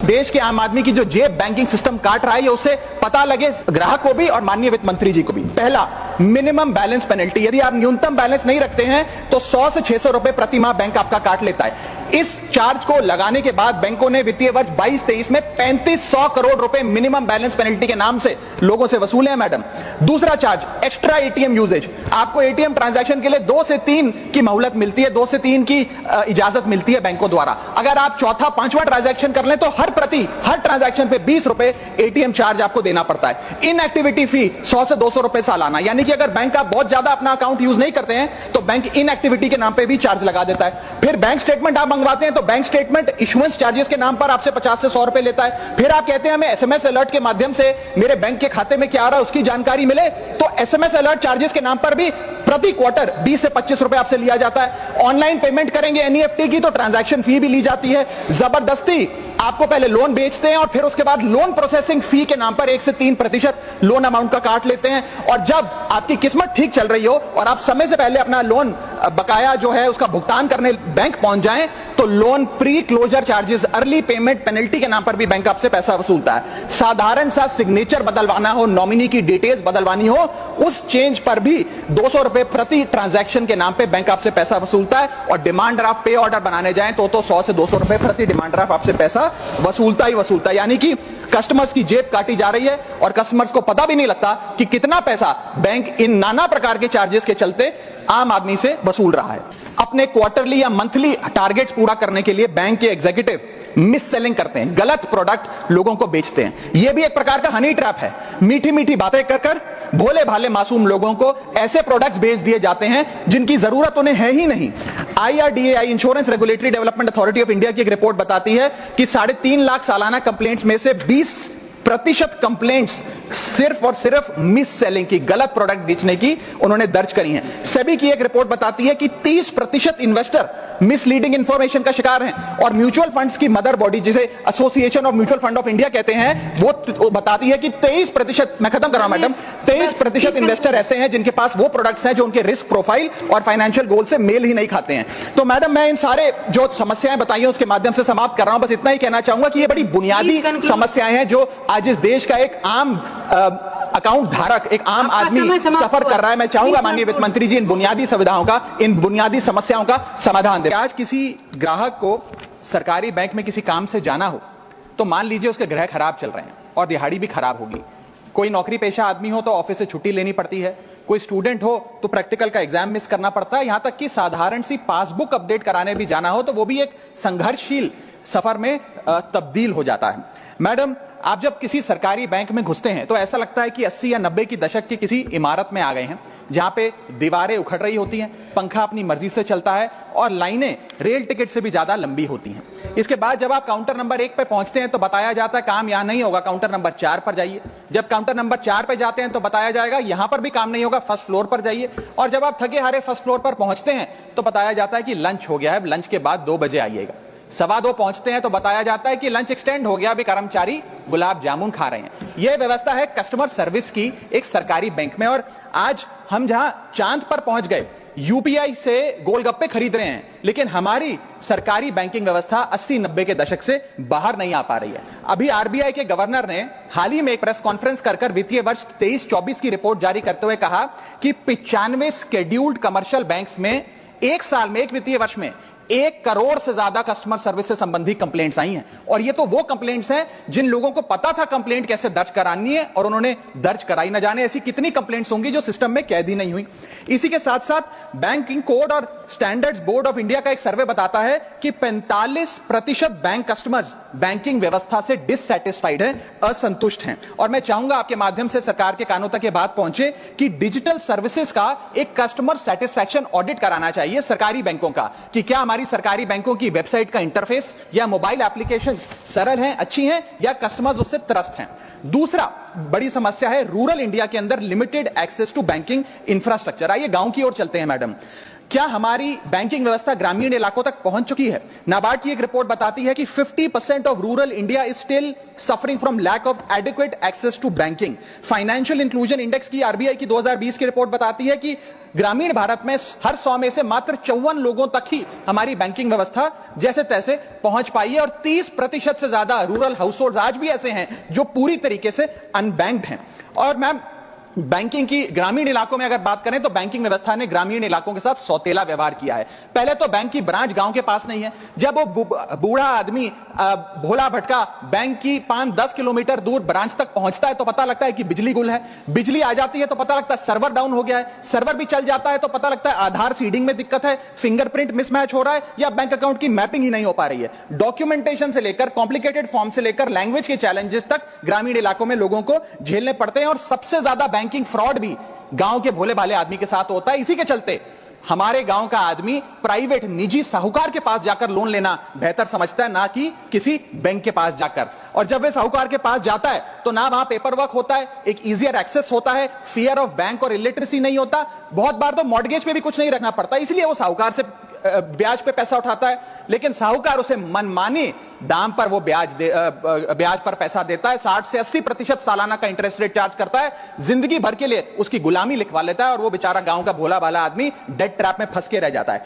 देश के आम आदमी की जो जेब बैंकिंग सिस्टम काट रहा है, उसे पता लगे ग्राहक को भी और माननीय वित्त मंत्री जी को भी। पहला, मिनिमम बैलेंस पेनल्टी। यदि आप न्यूनतम बैलेंस नहीं रखते हैं तो 100 से 600 रुपए प्रति माह बैंक आपका काट लेता है। इस चार्ज को लगाने के बाद बैंकों ने वित्तीय वर्ष 22-23 में 3500 करोड़ रुपए मिनिमम बैलेंस पेनल्टी के नाम से लोगों से वसूले हैं मैडम। दूसरा चार्ज, एक्स्ट्रा एटीएम यूजेज। आपको एटीएम ट्रांजैक्शन के लिए 2 से 3 की मोहलत मिलती है, 2 से 3 की इजाजत मिलती है बैंकों द्वारा। अगर आप चौथा पांचवा ट्रांजैक्शन कर लें तो हर ट्रांजैक्शन पे 20 रुपए एटीएम चार्ज आपको देना पड़ता है। इनएक्टिविटी फी 100 से 200 रुपए सालाना, यानी कि अगर बैंक आप बहुत ज्यादा अपना अकाउंट यूज नहीं करते हैं तो बैंक इनएक्टिविटी के नाम पे भी चार्ज लगा देता है। फिर बैंक स्टेटमेंट आप मंगवाते हैं तो बैंक स्टेटमेंट इशुएंस चार्जेस के नाम पर आपसे 50 से 100 रुपए लेता है। फिर आप कहते हैं हमें एसएमएस अलर्ट के माध्यम से मेरे बैंक के खाते में क्या आ रहा है उसकी जानकारी मिले, तो एसएमएस अलर्ट चार्जेस के नाम पर भी प्रति क्वार्टर 20 से 25 रुपए आपसे लिया जाता है। ऑनलाइन पेमेंट करेंगे एनईएफटी की तो ट्रांजैक्शन फी भी ली जाती है। जबरदस्ती आपको पहले लोन बेचते हैं और फिर उसके बाद लोन प्रोसेसिंग फी के नाम पर 1 से 3% लोन अमाउंट का काट लेते हैं। और जब आपकी किस्मत ठीक चल रही हो और आप समय से पहले अपना लोन बकाया जो है उसका भुगतान करने बैंक पहुंच जाएं तो loan pre closure charges, early payment penalty के नाम पर भी बैंक आपसे पैसा वसूलता है। साधारण सा सिग्नेचर बदलवाना हो, नॉमिनी की डिटेल्स बदलवानी हो, उस चेंज पर भी 200 रुपए प्रति ट्रांजैक्शन के नाम पे बैंक आपसे पैसा वसूलता है। और डिमांड ड्राफ्ट पे ऑर्डर बनाने जाएं तो 100 से 200 रुपए प्रति डिमांड ड्राफ्ट आपसे पैसा वसूलता ही वसूलता है। यानी कि कस्टमर्स की जेब काटी जा रही है और कस्टमर्स को पता भी नहीं लगता कि कितना पैसा बैंक इन नाना प्रकार के चार्जेस के चलते आम आदमी से वसूल रहा है। अपने क्वार्टरली या मंथली टारगेट्स पूरा करने के लिए बैंक के एग्जीक्यूटिव मिस सेलिंग करते हैं, गलत प्रोडक्ट लोगों को बेचते हैं। यह भी एक प्रकार का हनी ट्रैप है। मीठी मीठी बातें कर भोले भाले मासूम लोगों को ऐसे प्रोडक्ट्स बेच दिए जाते हैं जिनकी जरूरत उन्हें है ही नहीं। IRDAI, insurance regulatory development authority of India की एक रिपोर्ट बताती है कि 3.5 लाख सालाना कंप्लेंट्स में से 20% कंप्लेंट्स सिर्फ और सिर्फ मिस सेलिंग की, गलत प्रोडक्ट बेचने की उन्होंने दर्ज करी हैं। सेबी की एक रिपोर्ट बताती है कि 30% इन्वेस्टर मिसलीडिंग इंफॉर्मेशन का शिकार हैं। और म्यूचुअल फंड्स की मदर बॉडी, जिसे association of mutual fund of India कहते हैं, वो बताती है कि 23%, मैं खत्म कर रहा हूं मैडम, 23% इन्वेस्टर ऐसे हैं जिनके पास वो प्रोडक्ट्स हैं जो उनके रिस्क प्रोफाइल और फाइनेंशियल गोल से मेल ही नहीं खाते हैं। तो मैडम, मैं इन सारे जो समस्याएं बताई हैं उसके माध्यम से समाप्त कर रहा हूं। बस इतना ही कहना चाहूंगा कि ये बड़ी बुनियादी समस्याएं हैं जो आज इस देश का एक आम अकाउंट धारक, एक आम आदमी सफर कर रहा है। मैं चाहूंगा माननीय वित्त मंत्री जी इन बुनियादी सुविधाओं का, इन बुनियादी समस्याओं का समाधान दें। आज किसी ग्राहक को सरकारी बैंक में किसी काम से जाना हो तो मान लीजिए उसके ग्रह खराब चल रहे हैं और दिहाड़ी भी खराब होगी। कोई नौकरी पेशा आदमी हो तो ऑफिस से छुट्टी लेनी पड़ती है, कोई स्टूडेंट हो तो प्रैक्टिकल का एग्जाम मिस करना पड़ता है, यहां तक कि साधारण सी पासबुक अपडेट कराने भी जाना हो तो वो भी एक संघर्षशील सफर में तब्दील हो जाता है। मैडम, आप जब किसी सरकारी बैंक में घुसते हैं तो ऐसा लगता है कि 80 या 90 की दशक की किसी इमारत में आ गए हैं, जहां पे दीवारें उखड़ रही होती हैं, पंखा अपनी मर्जी से चलता है और लाइनें रेल टिकट से भी ज्यादा लंबी होती हैं। इसके बाद जब आप काउंटर नंबर 1 पे पहुंचते हैं तो बताया जाता है काम यहां नहीं होगा, काउंटर नंबर 4 पर जाइए। जब काउंटर नंबर 4 पे जाते हैं तो बताया जाएगा यहां पर भी काम नहीं होगा, फर्स्ट फ्लोर पर जाइए। और जब आप थके हारे फर्स्ट फ्लोर पर पहुंचते हैं तो बताया जाता है कि लंच हो गया है, लंच के बाद 2 बजे आइएगा। 2:15 पहुंचते हैं तो बताया जाता है कि लंच एक्सटेंड हो गया, अभी कर्मचारी गुलाब जामुन खा रहे हैं। यह व्यवस्था है कस्टमर सर्विस की एक सरकारी बैंक में। और आज हम जहां चांद पर पहुंच गए, यूपीआई से गोलगप्पे खरीद रहे हैं, लेकिन हमारी सरकारी बैंकिंग व्यवस्था 80-90 के दशक से बाहर नहीं आ पा रही है। अभी आरबीआई के गवर्नर ने हाल ही में एक प्रेस कॉन्फ्रेंस कर वित्तीय वर्ष 23-24 की रिपोर्ट जारी करते हुए कहा कि 95 शेड्यूल्ड कमर्शियल बैंक्स में एक साल में, एक वित्तीय वर्ष में 1 करोड़ से ज्यादा कस्टमर सर्विस से संबंधित कंप्लेंट्स आई हैं। और ये तो वो कंप्लेंट्स हैं जिन लोगों को पता था कंप्लेंट कैसे दर्ज करानी है और उन्होंने दर्ज कराई। न जाने ऐसी कितनी कंप्लेंट्स होंगी जो सिस्टम में कैद ही नहीं हुई। इसी के साथ साथ बैंकिंग कोड और स्टैंडर्ड्स बोर्ड ऑफ इंडिया का एक सर्वे बताता है कि 45% बैंक कस्टमर्स बैंकिंग व्यवस्था से डिससैटिस्फाइड हैं, असंतुष्ट हैं। और मैं चाहूंगा आपके माध्यम से सरकार के कानों तक ये बात पहुंचे कि डिजिटल सर्विसेज का एक कस्टमर सेटिस्फैक्शन ऑडिट कराना चाहिए सरकारी बैंकों का, कि क्या हमारी सरकारी बैंकों की वेबसाइट का इंटरफेस या मोबाइल एप्लीकेशंस सरल हैं, अच्छी हैं, या कस्टमर्स उससे त्रस्त हैं। दूसरा बड़ी समस्या है रूरल इंडिया के अंदर limited access to banking infrastructure. आइए गांव की ओर चलते हैं मैडम। क्या हमारी बैंकिंग व्यवस्था ग्रामीण इलाकों तक पहुंच चुकी है? नाबार्ड की एक रिपोर्ट बताती है कि 50% of rural India is still suffering from lack of adequate access to banking. Financial inclusion index की आरबीआई की 2020 की रिपोर्ट बताती है कि ग्रामीण भारत में हर 100 में से मात्र 54 लोगों तक ही हमारी बैंकिंग व्यवस्था जैसे तैसे पहुंच पाई है, और 30% से ज्यादा रूरल हाउसहोल्ड आज भी ऐसे हैं जो पूरी तरीके से अनबैंक्ड हैं। और मैम, बैंकिंग की ग्रामीण इलाकों में अगर बात करें तो बैंकिंग व्यवस्था ने ग्रामीण इलाकों के साथ सौतेला व्यवहार किया है। पहले तो बैंक की ब्रांच गांव के पास नहीं है। जब वो बूढ़ा आदमी भोला भटका बैंक की 5-10 किलोमीटर दूर ब्रांच तक पहुंचता है तो पता लगता है कि बिजली गुल है। बिजली आ जाती है तो पता लगता है सर्वर डाउन हो गया है। सर्वर भी चल जाता है तो पता लगता है आधार सीडिंग में दिक्कत है, फिंगरप्रिंट मिसमैच हो रहा है, या बैंक अकाउंट की मैपिंग ही नहीं हो पा रही है। डॉक्यूमेंटेशन से लेकर कॉम्प्लिकेटेड फॉर्म से लेकर लैंग्वेज के चैलेंजेस तक ग्रामीण इलाकों में लोगों को झेलने पड़ते हैं, और सबसे ज्यादा बैंकिंग फ्रॉड भी गांव के भोले भाले आदमी के साथ होता है। इसी के चलते हमारे गांव का आदमी प्राइवेट निजी साहूकार के पास जाकर लोन लेना बेहतर समझता है, ना कि किसी बैंक के पास जाकर। और जब वे साहूकार के पास जाता है तो ना वहां पेपर वर्क होता है, एक इजियर एक्सेस होता है, फियर ऑफ बैंक और इलिटरेसी नहीं होता। बहुत बार तो मॉर्गेज पे भी कुछ नहीं रखना पड़ता, इसलिए वो साहूकार से ब्याज पे पैसा उठाता है, लेकिन साहूकार उसे मनमानी दाम पर वो ब्याज पर पैसा देता है। 60 से 80% सालाना का इंटरेस्ट रेट चार्ज करता है, जिंदगी भर के लिए उसकी गुलामी लिखवा लेता है, और वो बेचारा गांव का भोला भाला आदमी डेट ट्रैप में फंस के रह जाता है।